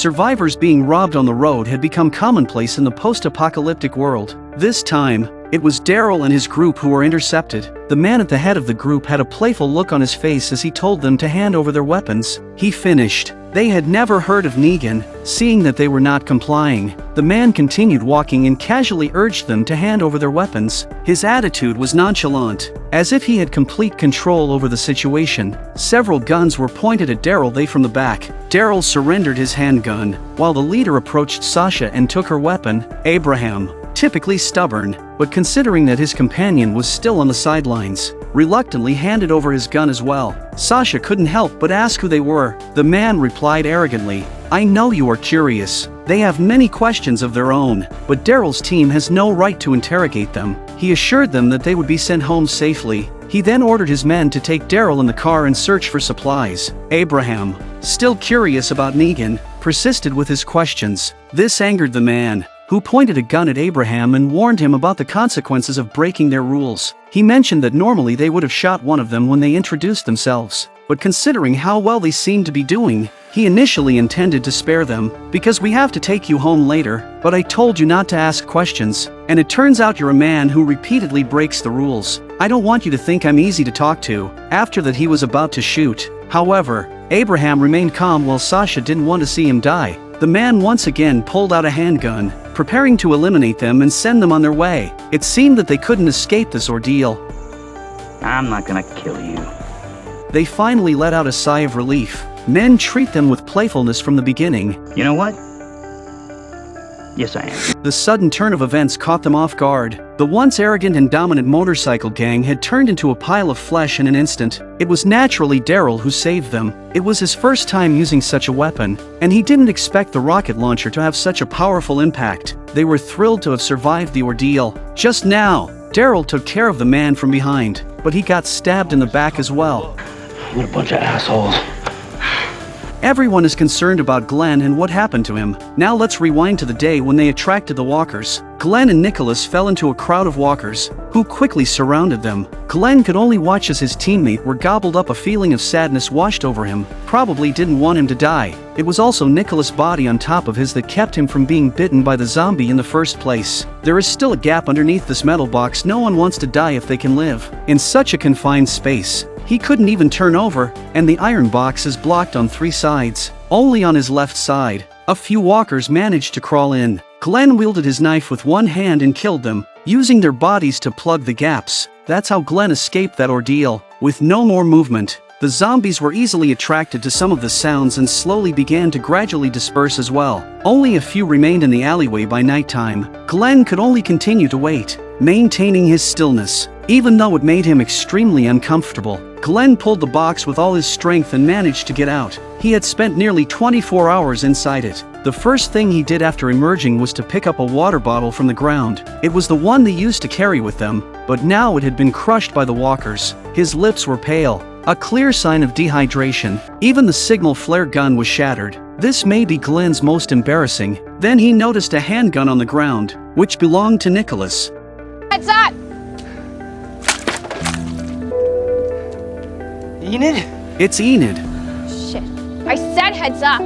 Survivors being robbed on the road had become commonplace in the post-apocalyptic world. This time, it was Daryl and his group who were intercepted. The man at the head of the group had a playful look on his face as he told them to hand over their weapons. He finished. They had never heard of Negan. Seeing that they were not complying, the man continued walking and casually urged them to hand over their weapons. His attitude was nonchalant, as if he had complete control over the situation. Several guns were pointed at Daryl from the back. Daryl surrendered his handgun, while the leader approached Sasha and took her weapon. Abraham, typically stubborn, but considering that his companion was still on the sidelines, reluctantly handed over his gun as well. Sasha couldn't help but ask who they were. The man replied arrogantly, "I know you are curious. They have many questions of their own, but Daryl's team has no right to interrogate them." He assured them that they would be sent home safely. He then ordered his men to take Daryl in the car and search for supplies. Abraham, still curious about Negan, persisted with his questions. This angered the man, who pointed a gun at Abraham and warned him about the consequences of breaking their rules. He mentioned that normally they would have shot one of them when they introduced themselves, but considering how well they seemed to be doing, he initially intended to spare them. "Because we have to take you home later, but I told you not to ask questions, and it turns out you're a man who repeatedly breaks the rules. I don't want you to think I'm easy to talk to." After that, he was about to shoot. However, Abraham remained calm while Sasha didn't want to see him die. The man once again pulled out a handgun, preparing to eliminate them and send them on their way. It seemed that they couldn't escape this ordeal. "I'm not gonna kill you." They finally let out a sigh of relief. Men treat them with playfulness from the beginning. You know what? Yes, I am. The sudden turn of events caught them off guard. The once arrogant and dominant motorcycle gang had turned into a pile of flesh in an instant. It was naturally Daryl who saved them. It was his first time using such a weapon, and he didn't expect the rocket launcher to have such a powerful impact. They were thrilled to have survived the ordeal. Just now, Daryl took care of the man from behind, but he got stabbed in the back as well. What a bunch of assholes. Everyone is concerned about Glenn and what happened to him. Now let's rewind to the day when they attracted the walkers. Glenn and Nicholas fell into a crowd of walkers, who quickly surrounded them. Glenn could only watch as his teammate were gobbled up. A feeling of sadness washed over him. Probably didn't want him to die. It was also Nicholas' body on top of his that kept him from being bitten by the zombie in the first place. There is still a gap underneath this metal box. No one wants to die if they can live in such a confined space. He couldn't even turn over, and the iron box is blocked on 3 sides, only on his left side. A few walkers managed to crawl in. Glenn wielded his knife with one hand and killed them, using their bodies to plug the gaps. That's how Glenn escaped that ordeal. With no more movement, the zombies were easily attracted to some of the sounds and slowly began to gradually disperse as well. Only a few remained in the alleyway by nighttime. Glenn could only continue to wait, maintaining his stillness, even though it made him extremely uncomfortable. Glenn pulled the box with all his strength and managed to get out. He had spent nearly 24 hours inside it. The first thing he did after emerging was to pick up a water bottle from the ground. It was the one they used to carry with them, but now it had been crushed by the walkers. His lips were pale, a clear sign of dehydration. Even the signal flare gun was shattered. This may be Glenn's most embarrassing. Then he noticed a handgun on the ground, which belonged to Nicholas. Heads up! Enid? It's Enid. Shit. I said heads up!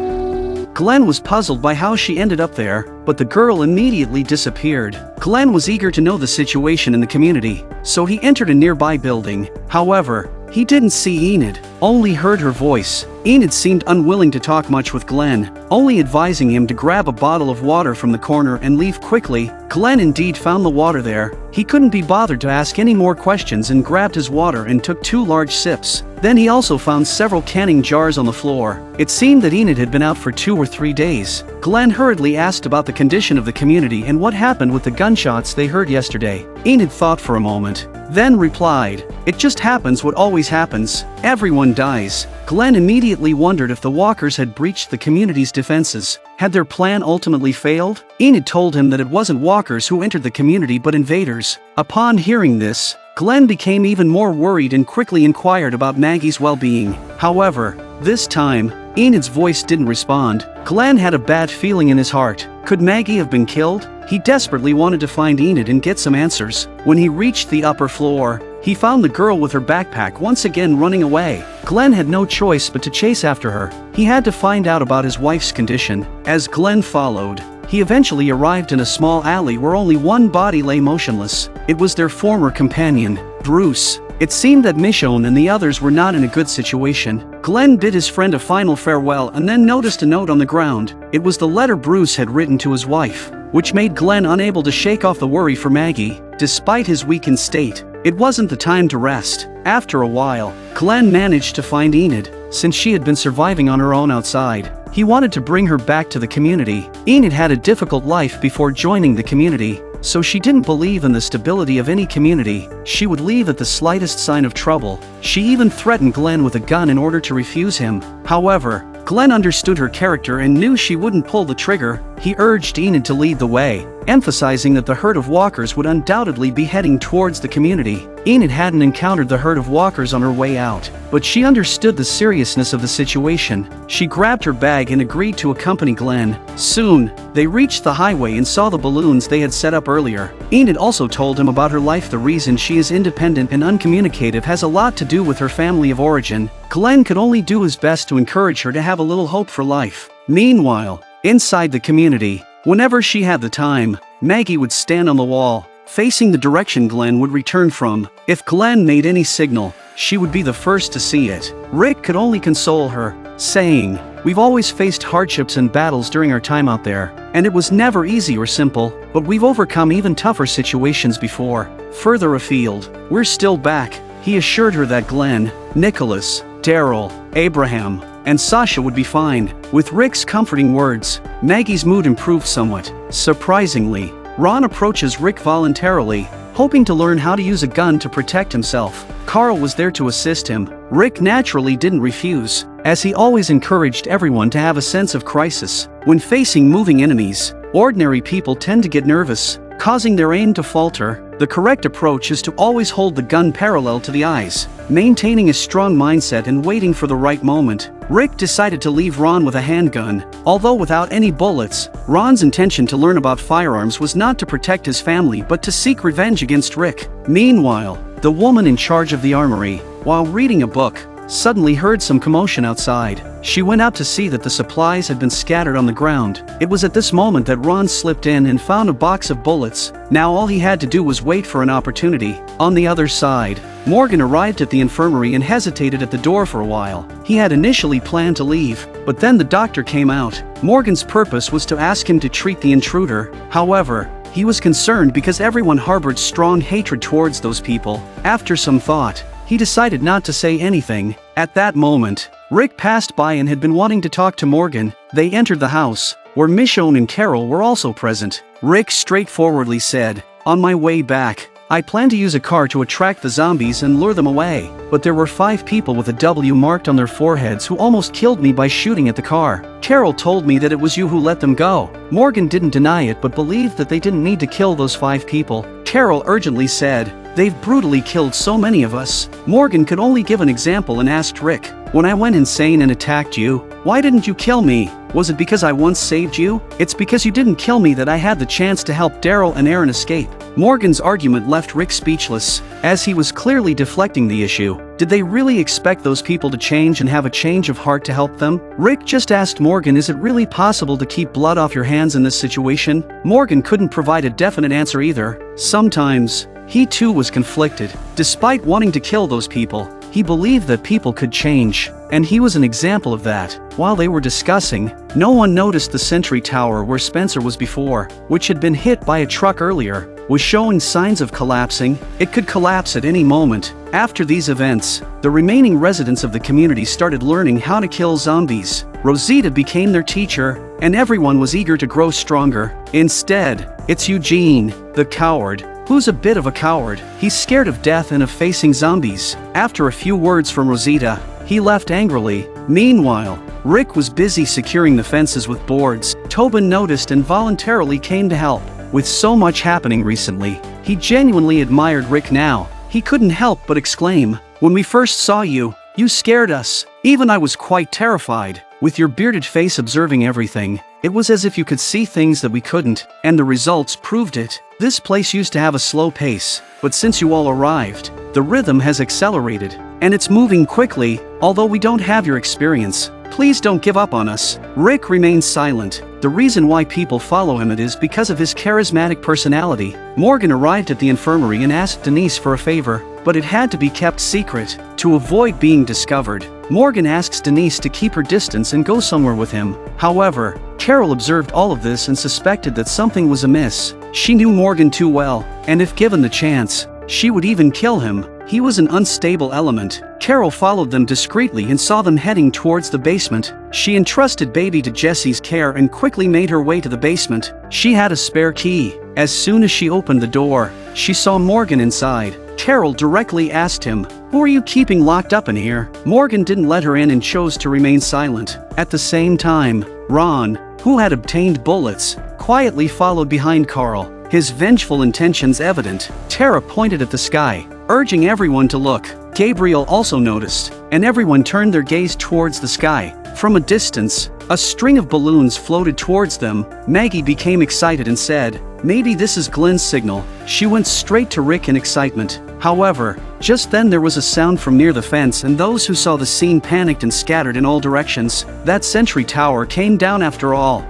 Glenn was puzzled by how she ended up there, but the girl immediately disappeared. Glenn was eager to know the situation in the community, so he entered a nearby building. However, he didn't see Enid, only heard her voice. Enid seemed unwilling to talk much with Glenn, only advising him to grab a bottle of water from the corner and leave quickly. Glenn indeed found the water there. He couldn't be bothered to ask any more questions and grabbed his water and took 2 large sips. Then he also found several canning jars on the floor. It seemed that Enid had been out for 2 or 3 days. Glenn hurriedly asked about the condition of the community and what happened with the gunshots they heard yesterday. Enid thought for a moment, then replied, "It just happens what always happens. Everyone dies." Glenn immediately wondered if the walkers had breached the community's defenses. Had their plan ultimately failed? Enid told him that it wasn't walkers who entered the community but invaders. Upon hearing this, Glenn became even more worried and quickly inquired about Maggie's well-being. However, this time, Enid's voice didn't respond. Glenn had a bad feeling in his heart. Could Maggie have been killed? He desperately wanted to find Enid and get some answers. When he reached the upper floor, he found the girl with her backpack once again running away. Glenn had no choice but to chase after her. He had to find out about his wife's condition. As Glenn followed, he eventually arrived in a small alley where only one body lay motionless. It was their former companion, Bruce. It seemed that Michonne and the others were not in a good situation. Glenn bid his friend a final farewell and then noticed a note on the ground. It was the letter Bruce had written to his wife, which made Glenn unable to shake off the worry for Maggie. Despite his weakened state, it wasn't the time to rest. After a while, Glenn managed to find Enid, since she had been surviving on her own outside. He wanted to bring her back to the community. Enid had a difficult life before joining the community, so she didn't believe in the stability of any community. She would leave at the slightest sign of trouble. She even threatened Glenn with a gun in order to refuse him. However, Glenn understood her character and knew she wouldn't pull the trigger. He urged Enid to lead the way, emphasizing that the herd of walkers would undoubtedly be heading towards the community. Enid hadn't encountered the herd of walkers on her way out, but she understood the seriousness of the situation. She grabbed her bag and agreed to accompany Glenn. Soon, they reached the highway and saw the balloons they had set up earlier. Enid also told him about her life. The reason she is independent and uncommunicative has a lot to do with her family of origin. Glenn could only do his best to encourage her to have a little hope for life. Meanwhile, inside the community, whenever she had the time, Maggie would stand on the wall, facing the direction Glenn would return from. If Glenn made any signal, she would be the first to see it. Rick could only console her, saying, "We've always faced hardships and battles during our time out there, and it was never easy or simple, but we've overcome even tougher situations before." Further afield, "We're still back," he assured her that Glenn, Nicholas, Daryl, Abraham, and Sasha would be fine. With Rick's comforting words, Maggie's mood improved somewhat. Surprisingly, Ron approaches Rick voluntarily, hoping to learn how to use a gun to protect himself. Carl was there to assist him. Rick naturally didn't refuse, as he always encouraged everyone to have a sense of crisis. When facing moving enemies, ordinary people tend to get nervous, causing their aim to falter. The correct approach is to always hold the gun parallel to the eyes, maintaining a strong mindset and waiting for the right moment. Rick decided to leave Ron with a handgun. Although without any bullets, Ron's intention to learn about firearms was not to protect his family but to seek revenge against Rick. Meanwhile, the woman in charge of the armory, while reading a book, suddenly heard some commotion outside. She went out to see that the supplies had been scattered on the ground. It was at this moment that Ron slipped in and found a box of bullets. Now all he had to do was wait for an opportunity. On the other side, Morgan arrived at the infirmary and hesitated at the door for a while. He had initially planned to leave, but then the doctor came out. Morgan's purpose was to ask him to treat the intruder. However, he was concerned because everyone harbored strong hatred towards those people. After some thought, he decided not to say anything. At that moment, Rick passed by and had been wanting to talk to Morgan. They entered the house, where Michonne and Carol were also present. Rick straightforwardly said, "On my way back, I plan to use a car to attract the zombies and lure them away, but there were 5 people with a W marked on their foreheads who almost killed me by shooting at the car. Carol told me that it was you who let them go." Morgan didn't deny it but believed that they didn't need to kill those 5 people. Carol urgently said, "They've brutally killed so many of us." Morgan could only give an example and asked Rick, "When I went insane and attacked you, why didn't you kill me? Was it because I once saved you? It's because you didn't kill me that I had the chance to help Daryl and Aaron escape." Morgan's argument left Rick speechless, as he was clearly deflecting the issue. Did they really expect those people to change and have a change of heart to help them? Rick just asked Morgan, "Is it really possible to keep blood off your hands in this situation?" Morgan couldn't provide a definite answer either. Sometimes, he too was conflicted. Despite wanting to kill those people, he believed that people could change, and he was an example of that. While they were discussing, no one noticed the sentry tower where Spencer was before, which had been hit by a truck earlier, was showing signs of collapsing. It could collapse at any moment. After these events, the remaining residents of the community started learning how to kill zombies. Rosita became their teacher, and everyone was eager to grow stronger. Instead, it's Eugene, the coward, who's a bit of a coward. He's scared of death and of facing zombies. After a few words from Rosita, he left angrily. Meanwhile, Rick was busy securing the fences with boards. Tobin noticed and voluntarily came to help. With so much happening recently, he genuinely admired Rick now. He couldn't help but exclaim, "When we first saw you, you scared us. Even I was quite terrified. With your bearded face observing everything, it was as if you could see things that we couldn't, and the results proved it. This place used to have a slow pace, but since you all arrived, the rhythm has accelerated, and it's moving quickly." Although we don't have your experience, please don't give up on us." Rick remained silent. The reason why people follow him is because of his charismatic personality. Morgan arrived at the infirmary and asked Denise for a favor, but it had to be kept secret. To avoid being discovered, Morgan asks Denise to keep her distance and go somewhere with him. However, Carol observed all of this and suspected that something was amiss. She knew Morgan too well, and if given the chance, she would even kill him. He was an unstable element. Carol followed them discreetly and saw them heading towards the basement. She entrusted Baby to Jesse's care and quickly made her way to the basement. She had a spare key. As soon as she opened the door, she saw Morgan inside. Carol directly asked him, "Who are you keeping locked up in here?" Morgan didn't let her in and chose to remain silent. At the same time, Ron, who had obtained bullets, quietly followed behind Carl, his vengeful intentions evident. Tara pointed at the sky, urging everyone to look. Gabriel also noticed, and everyone turned their gaze towards the sky. From a distance, a string of balloons floated towards them. Maggie became excited and said, "Maybe this is Glenn's signal." She went straight to Rick in excitement. However, just then there was a sound from near the fence and those who saw the scene panicked and scattered in all directions. That sentry tower came down after all.